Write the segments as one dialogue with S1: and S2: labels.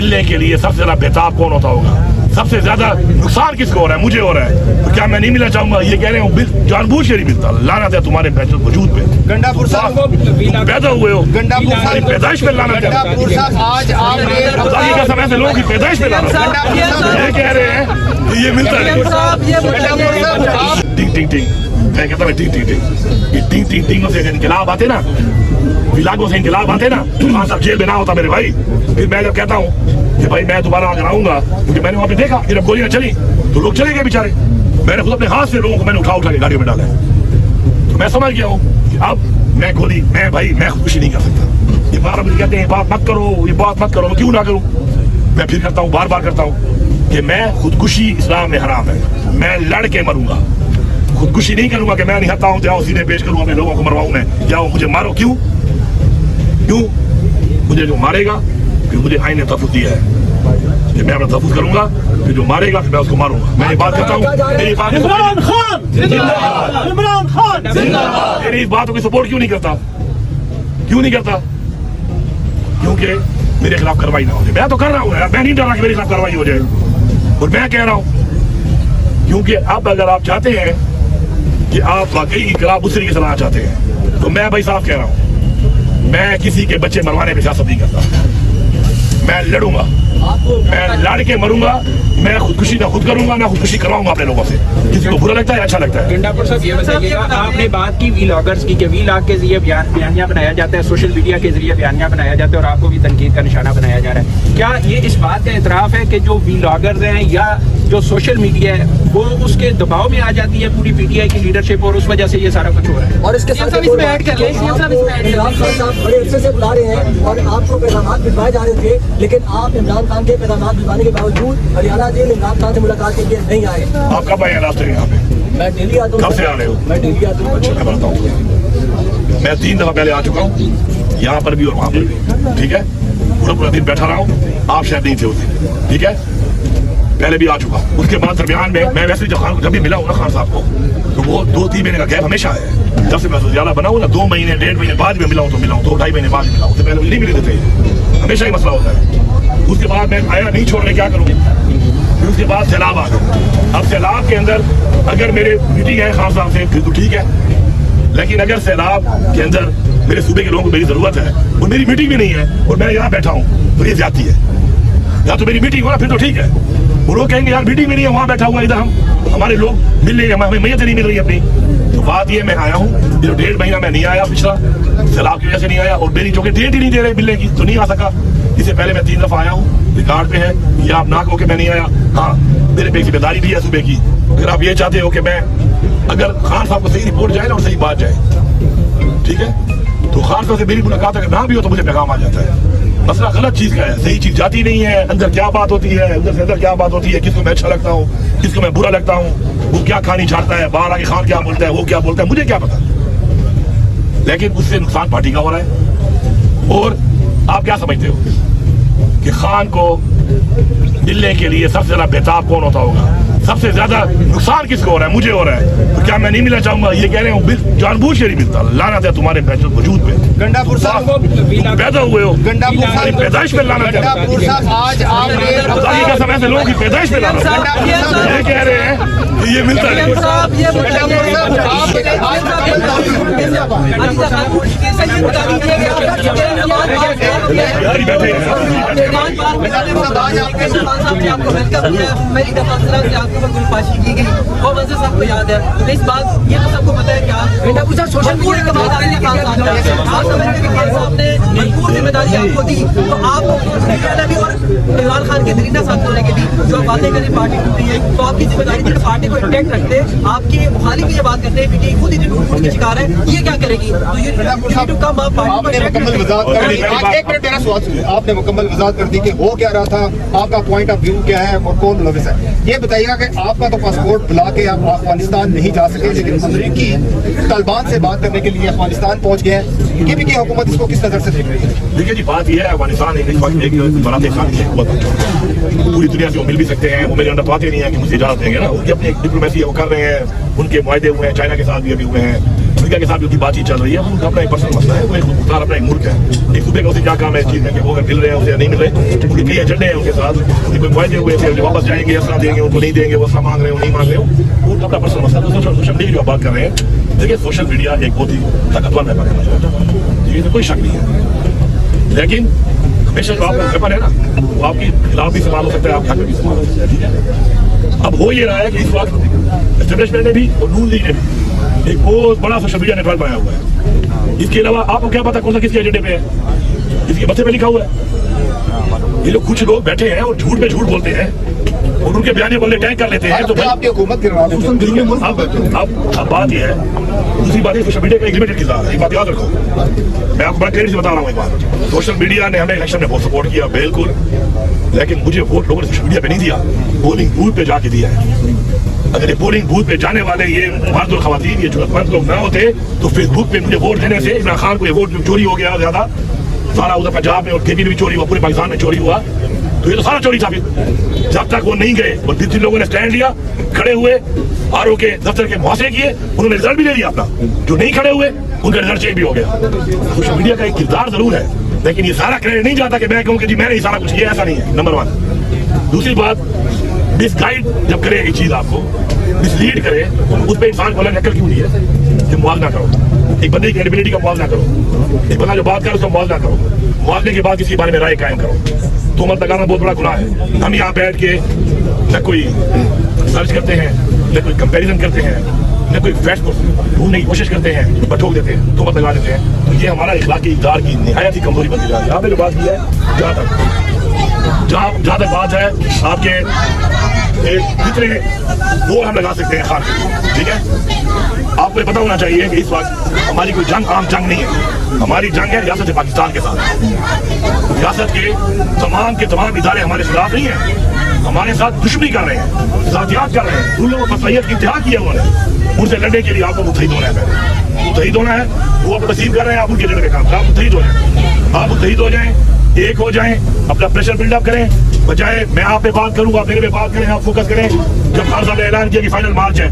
S1: मिलने के लिए सबसे ज्यादा बेताब कौन होता होगा, सबसे ज्यादा नुकसान किसको हो रहा है, मुझे हो रहा है, तो क्या मैं नहीं मिलना चाहूंगा? ये कह रहे हो जानबूझ के नहीं मिलता, लानत है तुम्हारे वजूद पे।
S2: गंडापुर साहब
S1: तुम पैदा हुए हो,
S2: गंडापुर साहब
S1: पैदाइश पे लानत है।
S2: गंडापुर साहब आज आपने
S1: का समय से लोगों की पैदाइश पे लानत है। ये कह रहे हैं कि ये मिलता है। टिंग टिंग टिंग, मैं कहता हूँ टिंग टिंग टिंग, ये टिंग टिंग टिंगों से इनकलाब आते ना, विलागों से इनकलाब आते ना, वहाँ सब जेल में ना होता मेरे भाई। फिर मैं जब कहता हूँ कि भाई मैं दोबारा अगर आऊंगा, क्योंकि मैंने वहाँ पे देखा कि जब गोलियां चली तो लोग चले गए बेचारे, मैंने खुद अपने हाथ से लोगों को मैंने उठा के गाड़ियों में डाला है। तो मैं समझ गया हूँ कि अब मैं भाई मैं खुदकुशी नहीं कर सकता। ये बार मुझे कहते हैं बात मत करो, ये बात मत करो, मैं क्यों ना करूँ? मैं फिर करता हूँ, बार बार करता हूँ कि मैं खुदकुशी इस्लाम में हराम है, मैं लड़ के मरूंगा, खुदकुशी नहीं करूंगा कि मैं नहीं हता हूँ, जाओ सीधे पेश करूंगा, मैं लोगों को मरवाऊं, मैं जाओ मुझे मारो। क्यों? मुझे जो मारेगा फिर मुझे आईन ने तहफ़्फ़ुज़ दिया है कि मैं अपना तहफ़्फ़ुज़ करूंगा, फिर जो मारेगा फिर मैं उसको मारूंगा। मैं ये बात करता हूँ, मेरी बात
S3: इमरान खान जिंदाबाद, इमरान खान जिंदाबाद।
S1: मेरी इस बातों की सपोर्ट क्यों नहीं करता? क्यों नहीं करता? क्योंकि मेरे खिलाफ कार्रवाई ना हो जाए। मैं तो कर रहा हूँ, मैं नहीं डर रहा कि मेरे खिलाफ कार्रवाई हो जाए। और मैं कह रहा हूँ क्योंकि अब अगर आप चाहते हैं कि आप वाकई इनकलाब उस तरीके से लाना चाहते हैं, तो मैं भाई साहब कह रहा हूँ, मैं किसी के बच्चे मरवाने पे सियासत नहीं करता, मैं लड़ूंगा, मैं लड़ के मरूंगा, मैं खुदकुशी ना खुद करूंगा, ना खुदकुशी करवाऊंगा अपने लोगों से। किसी को बुरा लगता है, अच्छा लगता है।
S4: गंडापुर साहब ये बताइएगा, आपने बात की वीलॉगर्स की कि वीलॉग के जरिए बयानियां बनाया जाता है, सोशल मीडिया के जरिए बयानियां बनाया जाता है और आपको भी तनकीद का निशाना बनाया जा रहा है। क्या ये इस बात का एतराफ़ है कि जो वीलॉगर्स हैं या जो सोशल मीडिया है वो उसके दबाव में आ जाती है पूरी पीटीआई की लीडरशिप और उस वजह से ये सारा कुछ हो रहा है?
S5: और इसके साथ इसमें ऐड कर लें, इमरान खान साहब बड़े अच्छे से बुला रहे हैं और आपको पैगाम भिजवाए जा रहे थे, लेकिन आप इमरान खान के पैगाम भिजवाने के बावजूद हरियाणा जेल इमरान खान से मुलाकात के लिए नहीं आए।
S1: आप कब आए रास्ते यहाँ पे?
S5: मैं डेली आता हूँ।
S1: कब से आ रहे हो?
S5: मैं डेली आता हूँ।
S1: अच्छा, मैं बताता हूँ, मैं 3 दफा पहले आ चुका हूँ, यहाँ पर भी और वहाँ पर भी। ठीक है, पूरा दिन बैठा रहा हूँ, आप शायद नहीं थे उस दिन। ठीक है, पहले भी आ चुका। उसके बाद दरमियान में मैं वैसे जब भी मिला हूँ ना खान साहब को, तो वो 2-3 महीने का गैप हमेशा है। जब से मैं ज्यादा बना हूँ ना, 2 महीने 1.5 महीने बाद में मिला हूँ, तो मिला हूँ 2-2.5 महीने बाद मिला हूँ, उससे पहले मुझे नहीं मिले थे, हमेशा ही मसला होता है। उसके बाद मैं आया नहीं छोड़ने, क्या करूँ? फिर उसके बाद सैलाब आ गया। अब सैलाब के अंदर अगर मेरे मीटिंग है खान साहब से फिर तो ठीक है, लेकिन अगर सैलाब के अंदर मेरे सूबे के लोगों को मेरी जरूरत है और मेरी मीटिंग भी नहीं है और मैं यहाँ बैठा हूँ, तो ये ज्यादती है। या तो मेरी मीटिंग हो ना, फिर तो ठीक है। वो लोग कहेंगे यार मीटिंग में नहीं है, वहाँ बैठा हुआ इधर हमारे लोग मिल रहे हैं, हमें मैयत नहीं मिल रही अपनी। तो बात ये मैं आया हूँ, ये 1.5 महीना मैं नहीं आया, पिछला सैलाब की वजह से नहीं आया, और मेरी जो कि डेट ही नहीं दे रहे मिलने की, तो नहीं आ सका। इससे पहले मैं 3 दफा आया हूँ, रिकॉर्ड पे है, या आप ना कहो कि मैं नहीं आया। हाँ, मेरे पे जिम्मेदारी भी है सूबे की। अगर आप ये चाहते हो कि मैं, अगर खान साहब को सही रिपोर्ट जाए ना और सही बात जाए, ठीक है, तो खान साहब से मेरी मुलाकात अगर ना भी हो तो मुझे पैगाम आ जाता है। मसला गलत चीज का है, सही चीज जाती नहीं है, अंदर क्या बात होती है, अंदर से अंदर क्या बात होती है, किसको मैं अच्छा लगता हूँ, किसको मैं बुरा लगता हूँ, वो क्या खानी चाहता है, बाहर आके खान क्या बोलता है, वो क्या बोलता है, मुझे क्या पता। लेकिन उससे नुकसान पार्टी का हो रहा है। और आप क्या समझते हो कि खान को मिलने के लिए सबसे ज्यादा बेताब कौन होता होगा, सबसे ज्यादा नुकसान किसको हो रहा है, मुझे हो रहा है, तो क्या मैं नहीं मिलना चाहूंगा? ये कह रहे हो जानबूझ के नहीं मिलता, लानत है तुम्हारे वजूद पे।
S2: गंडापुर साहब
S1: तुम पैदा हुए हो,
S2: गंडापुर साहब
S1: पैदाइश पे लानत है।
S2: गंडापुर साहब आज आपने
S1: का समय से लोगों की पैदाइश पे लानत है। ये कह रहे हैं कि ये मिलता है।
S5: मेरी गुलफाशी की गई वो वजह सबको याद है, तो इस बात ये तो सबको पता है। क्या सोशल मीडिया के बाद आपने मजबूर जिम्मेदारी आपको दी, तो आप भी और इमरान खान के दरीना साथ होने के लिए जो बातें करें पार्टी टूट रही है, तो आपकी जिम्मेदारी थी पार्टी को इंटैक्ट रखते। आपकी मुखालिफ की ये बात करते हैं, पीटीआई खुद ही लूट की शिकार है, ये क्या करेगी? तो ये कम आप
S2: आपने मुकम्मल वजाहत कर दी। एक मिनट मेरा सवाल सुनिए, आपने मुकम्मल वजाहत कर दी कि वो क्या रहा था, आपका पॉइंट ऑफ व्यू क्या है और कौन मुलविस है। ये बताइएगा कि आपका तो पासपोर्ट बुला के आप अफगानिस्तान नहीं जा सके, लेकिन अमरीकी तालिबान से बात करने के लिए अफगानिस्तान पहुंच गए हैं। ये भी की हुकूमत इसको किस नजर से देख रही है?
S1: देखिए जी, बात यह है, अफगानिस्तान एक बड़ा पूरी दुनिया से वो मिल भी सकते हैं, वो मेरे अंदर बातें नहीं है कि मुझे इजाजत देंगे ना, उनकी अपनी डिप्लोमेसी वो कर रहे हैं, उनके मुआहदे हुए हैं, चाइना के साथ भी अभी हुए हैं, अमेरिका के साथ भी उनकी बातचीत चल रही है, उनका अपना एक पर्सनल मसला है, वो एक मुख्तार अपना एक मुल्क है, एक सूबे का उसे क्या काम है इस चीज़ में कि वो अगर मिल रहे हैं उसे नहीं मिल रहे, उनके कई एजेंडे हैं उनके साथ, कोई मुआवजे हुए थे वापस जाएंगे, असला देंगे, उनको नहीं देंगे, वो असला मांग रहे हो नहीं मांग रहे हो, उनका अपना पर्सनल मसला है। सोशल मीडिया की आप बात कर रहे हैं, देखिए सोशल मीडिया एक बहुत ही ताकतवर व्यापार है, इसमें कोई शक नहीं है, लेकिन हमेशा जो आपका वेपन है ना वो आपके खिलाफ भी इस्तेमाल हो सकता है, आपके हक में भी इस्तेमाल हो सकता है, ठीक है। अब हो ये रहा है कि इस वक्त एस्टेब्लिशमेंट ने भी और नून लीग ने भी एक बहुत बड़ा सोशल मीडिया नेटवर्क बनाया हुआ है। इसके अलावा आपको क्या पता कौन सा किसके एजेंडे पे है, इसके बच्चे पे लिखा हुआ है। ये लोग कुछ लोग बैठे हैं और झूठ पे झूठ बोलते हैं और उनके बयाने बोलने टैग कर लेते हैं, तो भाई
S2: आपकी हुकूमत के
S1: अब बात यह है, दूसरी बात है सोशल मीडिया का एक लिमिटेड किरदार है, एक बात याद रखो, मैं आपको बड़ा क्लियर से बता रहा हूँ एक बात, सोशल मीडिया ने हमें इलेक्शन में बहुत सपोर्ट किया बिल्कुल, लेकिन मुझे वोट लोगों ने सोशल मीडिया पे नहीं दिया, पोलिंग बूथ पे जाके दिया है। अगर ये पोलिंग बूथ पे जाने वाले ये मर्द और खवातीन ये जरूरतमंद लोग ना होते तो फेसबुक पे मुझे वोट देने से इमरान खान को ये वोट चोरी हो गया ज्यादा, सारा उधर पंजाब में और केपी में भी चोरी हुआ, पूरे पाकिस्तान में चोरी हुआ, तो ये तो सारा चोरी था। फिर जब तक वो नहीं गए और जिन लोगों ने स्टैंड लिया, खड़े हुए, आरओ के दफ्तर के मुहासरे किए, उन्होंने रिजल्ट भी ले लिया अपना, जो नहीं खड़े हुए उनका रिजल्ट चेंज भी हो गया। सोशल मीडिया का एक किरदार जरूर है, लेकिन ये सारा क्रेडिट नहीं जाता कि मैं कहूँ कि जी मैंने ये सारा कुछ किया, ऐसा नहीं है, नंबर वन। दूसरी बात, मिसगाइड जब करे एक चीज आपको मिसलीड करे, उस पर इंसान को अलग अकल क्यों नहीं है कि मुआवजा करो, एक बंदे की क्रेडिबिलिटी का मुआवजा करो, एक बंदा जो बात करे उसका मुआवजा करो, मुआवजे के बाद किसी बारे में राय कायम करो। तो मत लगाना बहुत बड़ा गुनाह है। हम यहाँ बैठ के न कोई सर्च करते हैं, न कोई कंपैरिजन करते हैं, न कोई फैक्ट को ढूंढने की कोशिश करते हैं, बटोक देते हैं, तो मत लगा देते हैं, तो ये हमारा इखलाकी इक़्तिदार की निहायत ही कमजोरी बनती जा रही है। आपने जो बात की है जहाँ तक बात है आपके कितने वोट हम लगा सकते हैं खान, ठीक है, आपको ये पता होना चाहिए कि इस वक्त हमारी कोई जंग आम जंग नहीं है, हमारी जंग है रियासत पाकिस्तान के साथ। रियासत के तमाम इदारे हमारे खिलाफ नहीं है, हमारे साथ दुश्मनी कर रहे हैं, जातियात कर रहे हैं, उन लोगों को मसलियत की इंतहा किया उन्होंने, उनसे लड़ने के लिए आपको मुत्तहिद होना है, पहले मुत्तहिद होना है, वो आप तस्लीम कर रहे हैं, आप उनके जगह काम, आप मुत्तहिद हो जाए, आप मुत्तहिद हो जाएं, एक हो जाएं, अपना प्रेशर बिल्डअप करें, बजाय मैं आप पे बात करूँ आप मेरे पे बात करें, आप फोकस करें। जब खान साहब ने ऐलान किया कि फाइनल मार्च है,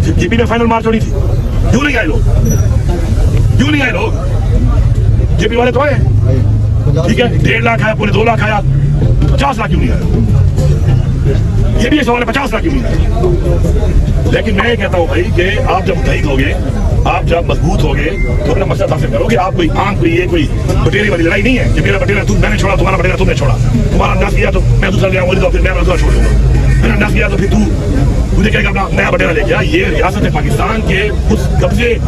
S1: जेपी में फाइनल मार्च होनी थी, क्यों नहीं आए लोग, क्यों नहीं आए लोग, जेपी वाले तो आए, ठीक है, 1.5 लाख आया, पूरे 2 लाख आया, 50 लाख क्यों नहीं आया, ये भी एक सवाल है, 50 लाख क्यों नहीं आया। लेकिन मैं ये कहता हूँ भाई कि आप जब मुत्तहिद होगे, आप जब मजबूत होगे तो अपना मसला हासिल करोगे। आप कोई ये कोई बटेरे वाली लड़ाई नहीं है कि मेरा बटेरा मैंने छोड़ा, तुम्हारा बटेरा तुमने छोड़ा, तुम्हारा अंदाज किया तो मैं दूसरा ले आऊंगा, फिर मैं दूसरा छोड़ दूंगा, मैंने अंदाज किया तो फिर तुझे कहेगा अपना नया बटेरा लेके आ। ये रियासत पाकिस्तान के उस कब्जे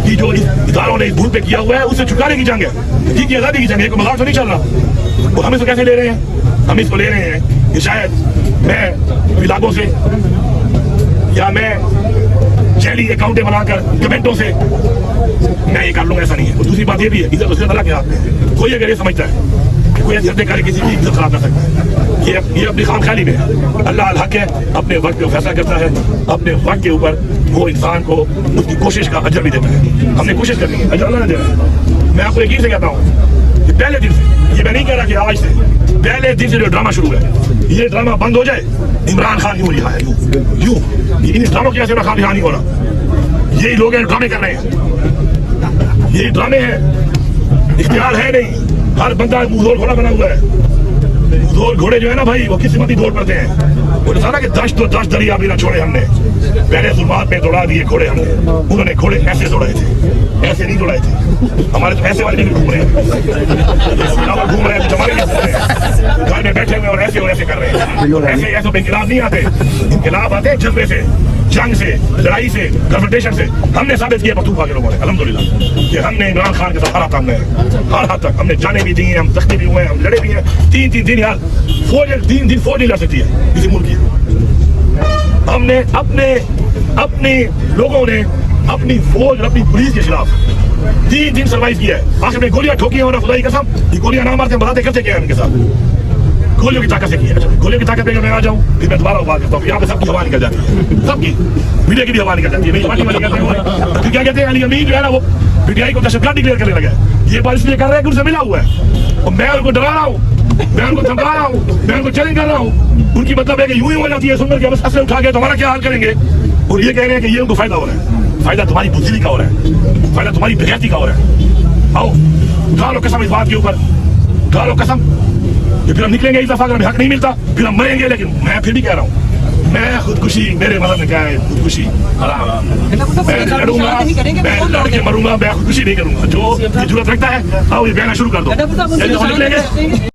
S1: की जो इदारों ने इस भूल पे किया हुआ है उससे छुटकारे की जंग है, जी की आजादी की जंग है, कोई मजाक तो नहीं चल रहा। और हम इसको कैसे ले रहे हैं, हम इसको ले रहे हैं कि शायद मैं इलाकों से या मैं जैली अकाउंटें बनाकर कमेंटों से मैं ये कर लूंगा, ऐसा नहीं है। और दूसरी बात ये भी है, इज्जत उसके अल्लाह के हाथ में है। कोई अगर ये समझता है कि कोई ऐसे करे किसी की इज्जत खराब कर सकता है, ये अपनी खाम खाली में है। अल्लाह अल हक है, अपने वक्त पे फैसला करता है, अपने वक्त के ऊपर वो इंसान को उसकी कोशिश का अजर भी देता है। हमने कोशिश करनी है, अजर अल्लाह ने देना है। मैं आपको यकीन से कहता हूँ कि पहले दिन से, ये मैं नहीं कह रहा कि आज से, पहले दिन से जो ड्रामा शुरू है, ये ड्रामा बंद हो जाए, इमरान खान यूं रिहा है, यूं इन ड्रामों की वजह से इमरान खान रिहा नहीं हो रहा। यही लोग हैं ड्रामे कर रहे हैं, ये ड्रामे हैं, इख्तियार है नहीं, हर बंदा मुंहजोर घोड़ा बना हुआ है। मुंहजोर घोड़े जो है ना भाई, वो किस्मती दौड़ पड़ते हैं। वो सारा कि 10 दरिया भी ना छोड़े हमने, पहले जुल्मात में दौड़ा दिए घोड़े हमने, उन्होंने घोड़े ऐसे दौड़ाए थे, ऐसे नहीं दौड़ाए थे। हमारे तो ऐसे वाले भी घूम रहे हैं, घूम रहे हैं, हमारे घर में बैठे हुए और ऐसे कर रहे हैं। ऐसे पे इनकलाब नहीं आते, इनकलाब आते हैं जज्बे से, जंग से, लड़ाई से, कन्फ्रंटेशन से। हमने साबित किया पख्तूनख्वा के लोगों ने अल्हम्दुलिल्लाह कि हमने इमरान खान के साथ हर हद तक हमने जाने भी दी हैं, हम जख्मी भी हुए हैं, हम लड़े भी हैं। 3 दिन यार, 3 दिन फौज नहीं लड़ सकती है किसी मुल्क की। हमने अपने लोगों ने अपनी फौज और अपनी पुलिस के खिलाफ 3 दिन सर्वाइव किया है। आखिर में गोलियां ठोकी हैं और खुदा की कसम ये गोलियां ना मारते बताते करते क्या है उनके साथ, गोलियों की ताकत से किया है। गोलियों की ताकत पे मैं आ जाऊं फिर मैं दोबारा बात करता हूँ। यहाँ पे सबकी हवा निकल जाती है, सबकी मीडिया की भी हवा निकल जाती है। मेरी पार्टी वाले कहते हैं फिर क्या कहते हैं, अली अमीन जो है ना वो पीटीआई को दहशतगर्द डिक्लेयर करने लगा है। ये बात इसलिए कर रहे हैं कि उनसे मिला हुआ है और मैं उनको डरा रहा हूँ, मैं उनको धमका रहा हूँ, मैं उनको चैलेंज कर रहा हूँ। उनकी मतलब है कि यूं ही हो जाती है, सुनकर के बस असले उठा के तो हमारा क्या हाल करेंगे, और ये कह रहे हैं कि ये उनको फायदा हो रहा है। फायदा तुम्हारी बुद्धि का हो रहा है, फायदा तुम्हारी बेगैरती का हो रहा है। आओ उठा लो कसम इस बात के ऊपर, उठा लो कसम। फिर हम निकलेंगे इस दफा, अगर हमें हक नहीं मिलता फिर हम मरेंगे। लेकिन मैं फिर भी कह रहा हूँ, मैं खुदकुशी, मेरे मदद में क्या है खुदकुशी हराम। मैं लड़ूंगा, मैं लड़ के मरूंगा, मैं खुदकुशी नहीं करूंगा। जो ये जरूरत रखता है आओ ये बयाना शुरू कर दो। निकलेंगे